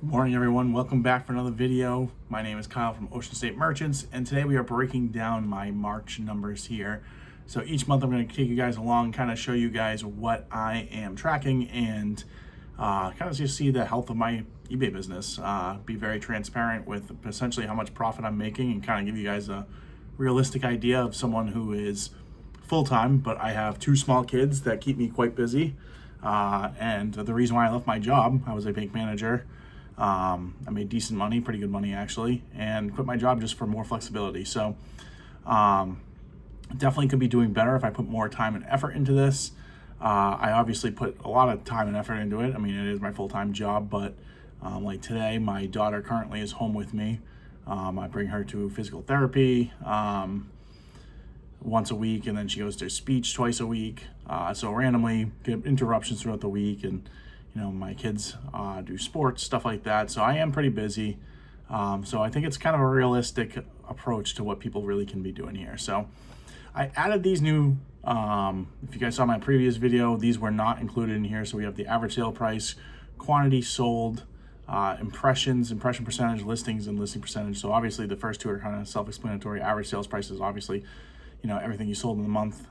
Good morning, everyone. Welcome back for another video. My name is Kyle from Ocean State Merchants, and today we are breaking down my March numbers here. So each month I'm going to take you guys along, kind of show you guys what I am tracking, and kind of just see the health of my eBay business. Be very transparent with essentially how much profit I'm making, and kind of give you guys a realistic idea of someone who is full-time, but I have two small kids that keep me quite busy. And the reason why I left my job, I was a bank manager. I made decent money, pretty good money actually, and quit my job just for more flexibility. So definitely could be doing better if I put more time and effort into this. I obviously put a lot of time and effort into it. I mean, it is my full-time job, but like today, my daughter currently is home with me. I bring her to physical therapy once a week, and then she goes to speech twice a week. So randomly get interruptions throughout the week, and my kids do sports, stuff like that. So I am pretty busy. So I think it's kind of a realistic approach to what people really can be doing here. So I added these new, if you guys saw my previous video, these were not included in here. So we have the average sale price, quantity sold, impression percentage, listings, and listing percentage. So obviously the first two are kind of self-explanatory. Average sales price is obviously, everything you sold in the month,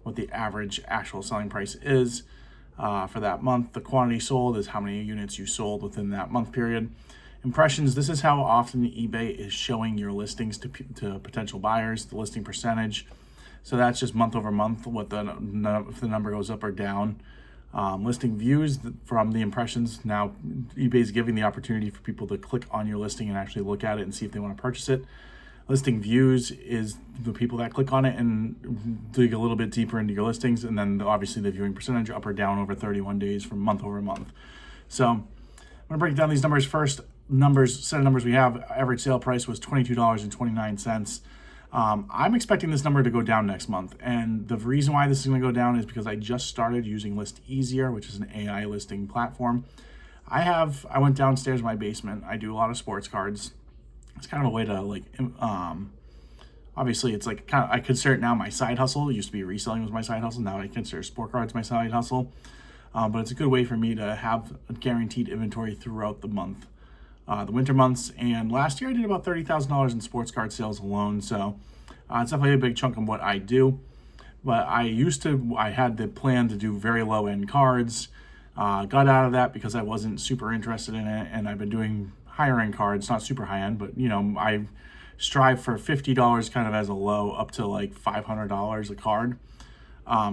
what the average actual selling price is. For that month. The quantity sold is how many units you sold within that month period. Impressions, this is how often eBay is showing your listings to potential buyers, the listing percentage. So that's just month over month, if the number goes up or down. Listing views from the impressions. Now eBay is giving the opportunity for people to click on your listing and actually look at it and see if they want to purchase it. Listing views is the people that click on it and dig a little bit deeper into your listings, and then obviously the viewing percentage up or down over 31 days from month over month. So I'm gonna break down these numbers first. Set of numbers we have, average sale price was $22.29. I'm expecting this number to go down next month, and the reason why this is gonna go down is because I just started using List Easier, which is an AI listing platform. I went downstairs in my basement. I do a lot of sports cards. It's kind of a way to obviously it's like I consider it now my side hustle. It used to be reselling was my side hustle. Now I consider sport cards my side hustle. But it's a good way for me to have a guaranteed inventory throughout the month, the winter months. And last year I did about $30,000 in sports card sales alone. So it's definitely a big chunk of what I do. But I had the plan to do very low end cards. Got out of that because I wasn't super interested in it, and I've been doing higher end cards, not super high end, but I strive for $50 kind of as a low up to like $500 a card.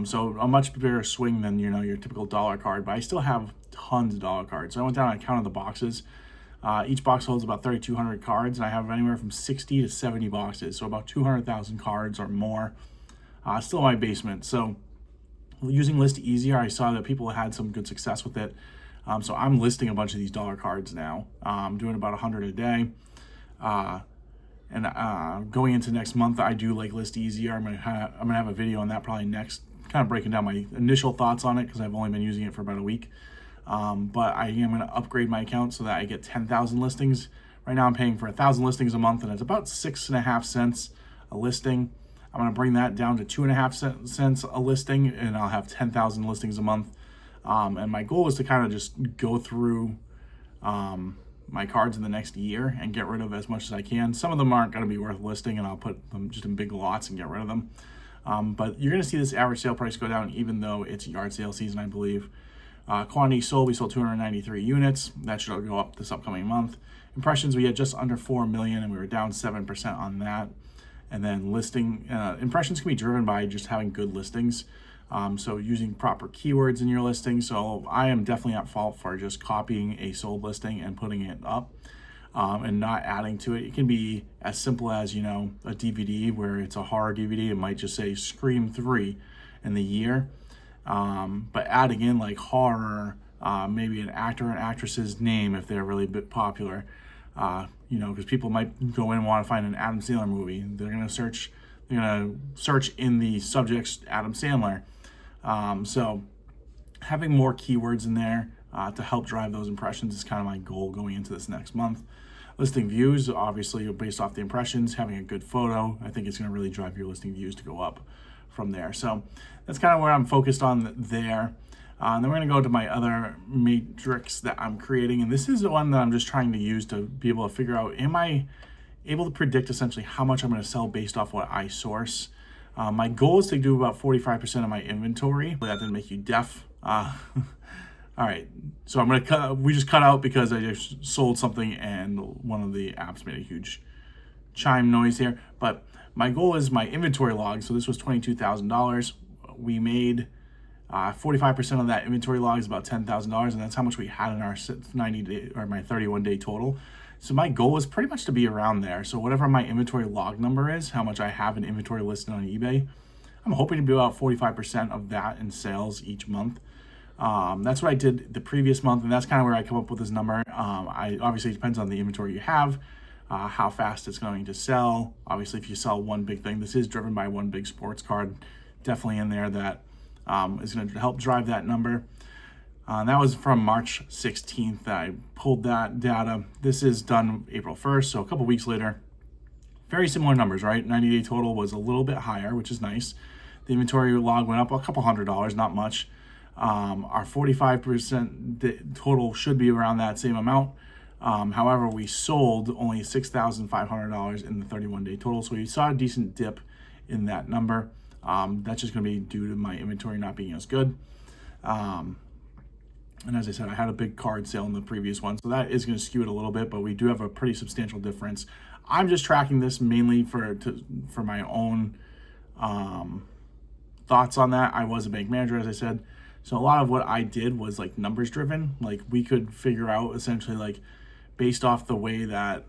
So a much bigger swing than your typical dollar card, but I still have tons of dollar cards. So I went down and counted the boxes. Each box holds about 3,200 cards, and I have anywhere from 60 to 70 boxes, so about 200,000 cards or more still in my basement. So using List Easier, I saw that people had some good success with it. So I'm listing a bunch of these dollar cards now. I'm doing about 100 a day. And going into next month, I do like List Easier. I'm gonna have a video on that probably next, kind of breaking down my initial thoughts on it because I've only been using it for about a week. But I am gonna upgrade my account so that I get 10,000 listings. Right now I'm paying for 1,000 listings a month, and it's about 6.5 cents a listing. I'm gonna bring that down to 2.5 cents a listing, and I'll have 10,000 listings a month. And my goal is to kind of just go through my cards in the next year and get rid of as much as I can. Some of them aren't going to be worth listing, and I'll put them just in big lots and get rid of them. But you're going to see this average sale price go down even though it's yard sale season, I believe. Quantity sold, we sold 293 units. That should go up this upcoming month. Impressions, we had just under 4 million, and we were down 7% on that. And then listing, impressions can be driven by just having good listings. So using proper keywords in your listing. So I am definitely at fault for just copying a sold listing and putting it up and not adding to it. It can be as simple as, a DVD where it's a horror DVD. It might just say Scream 3 in the year. But adding in like horror, maybe an actor and actress's name if they're really bit popular, because people might go in and want to find an Adam Sandler movie. They're going to search in the subjects Adam Sandler. So having more keywords in there to help drive those impressions is kind of my goal going into this next month. Listing views, obviously based off the impressions, having a good photo, I think it's going to really drive your listing views to go up from there. So that's kind of where I'm focused on there. And then we're going to go to my other matrix that I'm creating. And this is the one that I'm just trying to use to be able to figure out, am I able to predict essentially how much I'm going to sell based off what I source. My goal is to do about 45% of my inventory. That didn't make you deaf. All right, so I'm gonna cut. We just cut out because I just sold something and one of the apps made a huge chime noise here. But my goal is my inventory log. So this was $22,000. We made 45% of that inventory log is about $10,000, and that's how much we had in our 90 day or my 31 day total. So my goal is pretty much to be around there. So whatever my inventory log number is, how much I have in inventory listed on eBay, I'm hoping to be about 45% of that in sales each month. That's what I did the previous month, and that's kind of where I come up with this number. I obviously, it depends on the inventory you have, how fast it's going to sell. Obviously, if you sell one big thing, this is driven by one big sports card, definitely in there that is going to help drive that number. That was from March 16th that I pulled that data. This is done April 1st, so a couple weeks later. Very similar numbers, right? 90-day total was a little bit higher, which is nice. The inventory log went up a couple $100, not much. Our 45% total should be around that same amount. However, we sold only $6,500 in the 31-day total, so we saw a decent dip in that number. That's just going to be due to my inventory not being as good. And as I said, I had a big card sale in the previous one, so that is going to skew it a little bit, but we do have a pretty substantial difference. I'm just tracking this mainly for my own thoughts on that. I was a bank manager, as I said, so a lot of what I did was like numbers driven. Like we could figure out essentially like based off the way that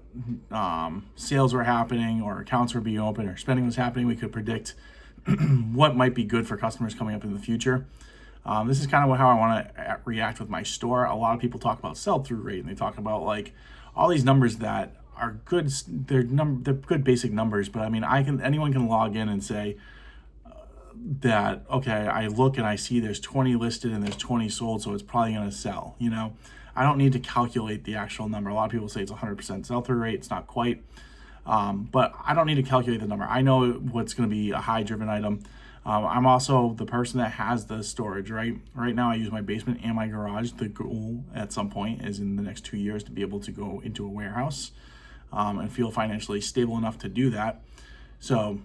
sales were happening or accounts were being open or spending was happening, we could predict what might be good for customers coming up in the future. This is kind of how I want to react with my store. A lot of people talk about sell-through rate, and they talk about like all these numbers that are good. They're good basic numbers, but I mean, anyone can log in and say that, okay, I look and I see there's 20 listed and there's 20 sold, so it's probably going to sell. You know, I don't need to calculate the actual number. A lot of people say it's 100% sell-through rate. It's not quite, but I don't need to calculate the number. I know what's going to be a high-driven item. I'm also the person that has the storage, right? Right now I use my basement and my garage. The goal at some point is in the next 2 years to be able to go into a warehouse and feel financially stable enough to do that. So,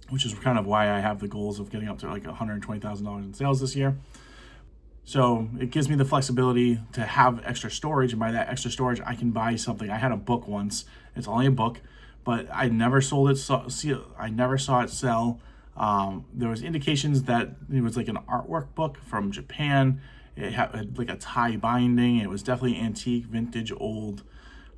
which is kind of why I have the goals of getting up to like $120,000 in sales this year. So it gives me the flexibility to have extra storage, and by that extra storage, I can buy something. I had a book once. It's only a book, but I never sold it. I never saw it sell. There was indications that it was like an artwork book from Japan. It had like a tie binding. It was definitely antique, vintage, old.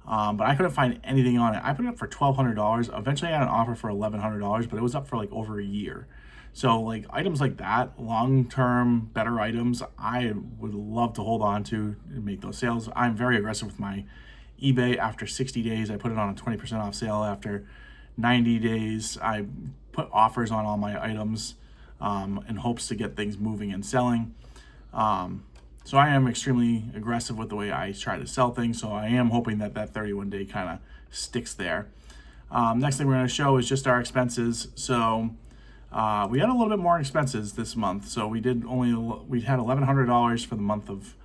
But I couldn't find anything on it. I put it up for $1,200. Eventually I had an offer for $1,100, but it was up for like over a year. So like items like that, long-term, better items, I would love to hold on to and make those sales. I'm very aggressive with my eBay. After 60 days, I put it on a 20% off sale. After 90 days, I put offers on all my items in hopes to get things moving and selling. So I am extremely aggressive with the way I try to sell things. So I am hoping that 31 day kind of sticks there. Next thing we're going to show is just our expenses. So we had a little bit more expenses this month. So we had $1,100 for the month of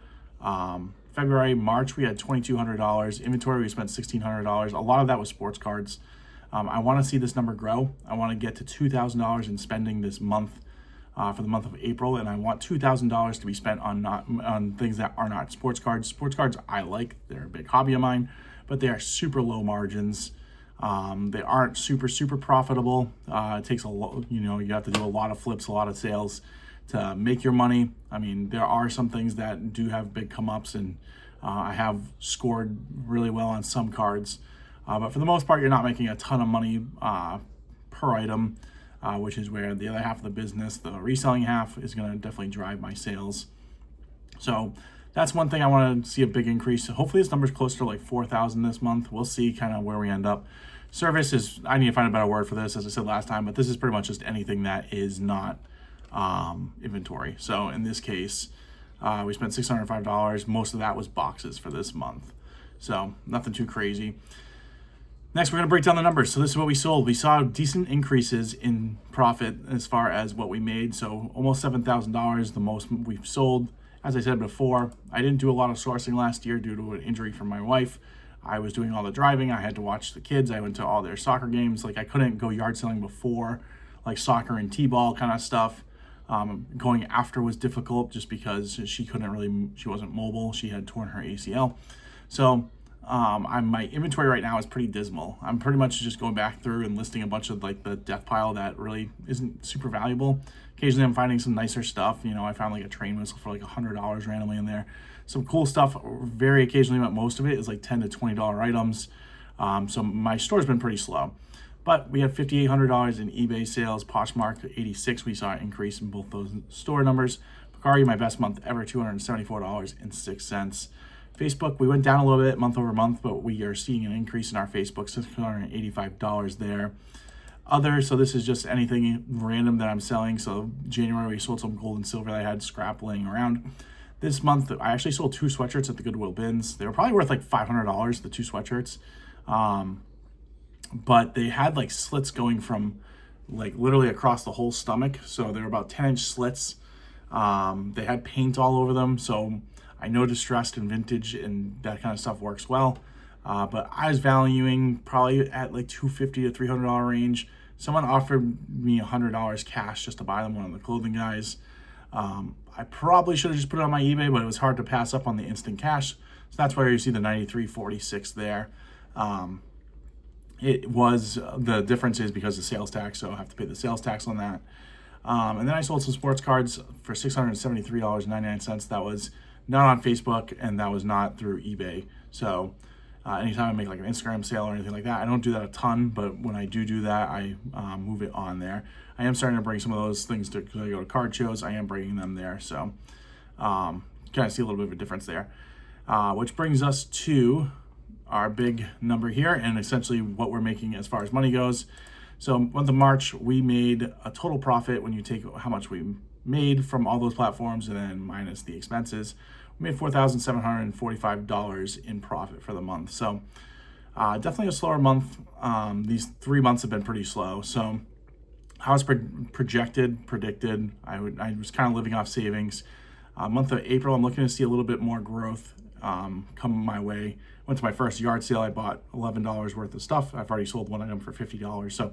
February. March, we had $2,200. Inventory, we spent $1,600. A lot of that was sports cards. I want to see this number grow. I want to get to $2,000 in spending this month for the month of April, and I want $2,000 to be spent on things that are not sports cards. Sports cards I like; they're a big hobby of mine, but they are super low margins. They aren't super profitable. It takes a lot. You have to do a lot of flips, a lot of sales to make your money. I mean, there are some things that do have big come ups, and I have scored really well on some cards. But for the most part, you're not making a ton of money per item, which is where the other half of the business, the reselling half, is going to definitely drive my sales. So that's one thing I want to see a big increase. So hopefully this number is closer to like 4,000 this month. We'll see kind of where we end up. Service is, I need to find a better word for this, as I said last time, but this is pretty much just anything that is not inventory. So in this case, we spent $605. Most of that was boxes for this month. So nothing too crazy. Next, we're going to break down the numbers. So this is what we sold. We saw decent increases in profit as far as what we made. So almost $7,000, the most we've sold. As I said before, I didn't do a lot of sourcing last year due to an injury from my wife. I was doing all the driving. I had to watch the kids. I went to all their soccer games. Like, I couldn't go yard selling before, like soccer and t-ball kind of stuff. Going after was difficult just because she wasn't mobile. She had torn her ACL. So my inventory right now is pretty dismal. I'm pretty much just going back through and listing a bunch of like the death pile that really isn't super valuable. Occasionally I'm finding some nicer stuff. I found like a train whistle for like $100 randomly in there. Some cool stuff very occasionally, but most of it is like $10 to $20 items. So my store's been pretty slow. But we had $5,800 in eBay sales. Poshmark 86. We saw an increase in both those store numbers. Picari, my best month ever, $274.06. Facebook, we went down a little bit month over month, but we are seeing an increase in our Facebook, $685 there. Other, so this is just anything random that I'm selling. So January, we sold some gold and silver that I had scrap laying around. This month, I actually sold 2 sweatshirts at the Goodwill bins. They were probably worth like $500, the 2 sweatshirts. But they had like slits going from like literally across the whole stomach. So they were about 10-inch slits. They had paint all over them. So I know distressed and vintage and that kind of stuff works well. But I was valuing probably at like $250 to $300 range. Someone offered me $100 cash just to buy them, one of the clothing guys. I probably should have just put it on my eBay, but it was hard to pass up on the instant cash. So that's where you see the $93.46 there. The difference is because of sales tax, so I have to pay the sales tax on that. And then I sold some sports cards for $673.99. That was not on Facebook, and that was not through eBay. So anytime I make like an Instagram sale or anything like that, I don't do that a ton, but when I do that, I move it on there. I am starting to bring some of those things because I go to card shows. I am bringing them there, so kind of see a little bit of a difference there. Which brings us to our big number here and essentially what we're making as far as money goes. So month of March, we made a total profit when you take how much we made from all those platforms and then minus the expenses. We made $4,745 in profit for the month. So definitely a slower month. These 3 months have been pretty slow. So how it's predicted, I was kind of living off savings. Month of April, I'm looking to see a little bit more growth come my way. Went to my first yard sale. I bought $11 worth of stuff. I've already sold one item for $50. So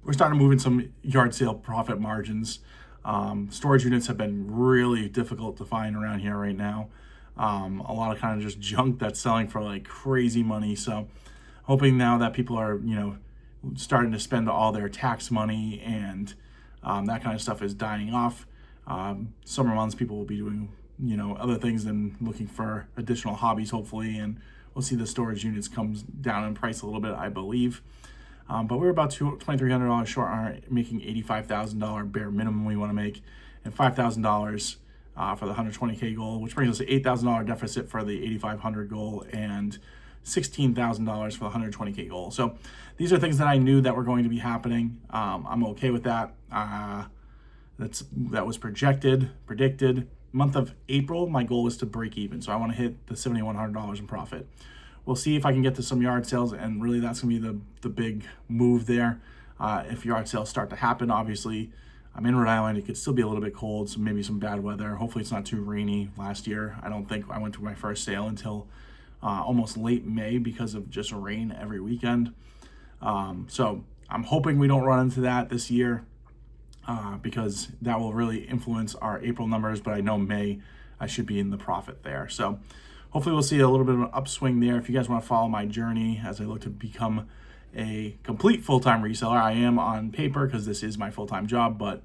we're starting to move in some yard sale profit margins. Storage units have been really difficult to find around here right now. A lot of kind of just junk that's selling for like crazy money. So hoping now that people are, starting to spend all their tax money and that kind of stuff is dying off. Summer months, people will be doing, other things than looking for additional hobbies, hopefully. And we'll see the storage units comes down in price a little bit, I believe. But we're about $2,300 short on making $85,000 bare minimum we want to make, and $5,000 for the 120K goal, which brings us to $8,000 deficit for the 8,500 goal and $16,000 for the 120K goal. So these are things that I knew that were going to be happening. I'm okay with that. That was predicted. Month of April, my goal is to break even. So I want to hit the $7,100 in profit. We'll see if I can get to some yard sales, and really that's going to be the big move there. If yard sales start to happen, obviously, I'm in Rhode Island. It could still be a little bit cold, so maybe some bad weather. Hopefully it's not too rainy. Last year, I don't think I went to my first sale until almost late May because of just rain every weekend. So I'm hoping we don't run into that this year because that will really influence our April numbers, but I know May I should be in the profit there. So hopefully we'll see a little bit of an upswing there. If you guys want to follow my journey as I look to become a complete full-time reseller, I am on paper because this is my full-time job, but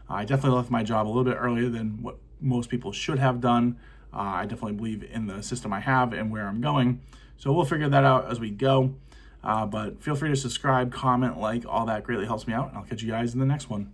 I definitely left my job a little bit earlier than what most people should have done. I definitely believe in the system I have and where I'm going. So we'll figure that out as we go. But feel free to subscribe, comment, like, all that greatly helps me out. I'll catch you guys in the next one.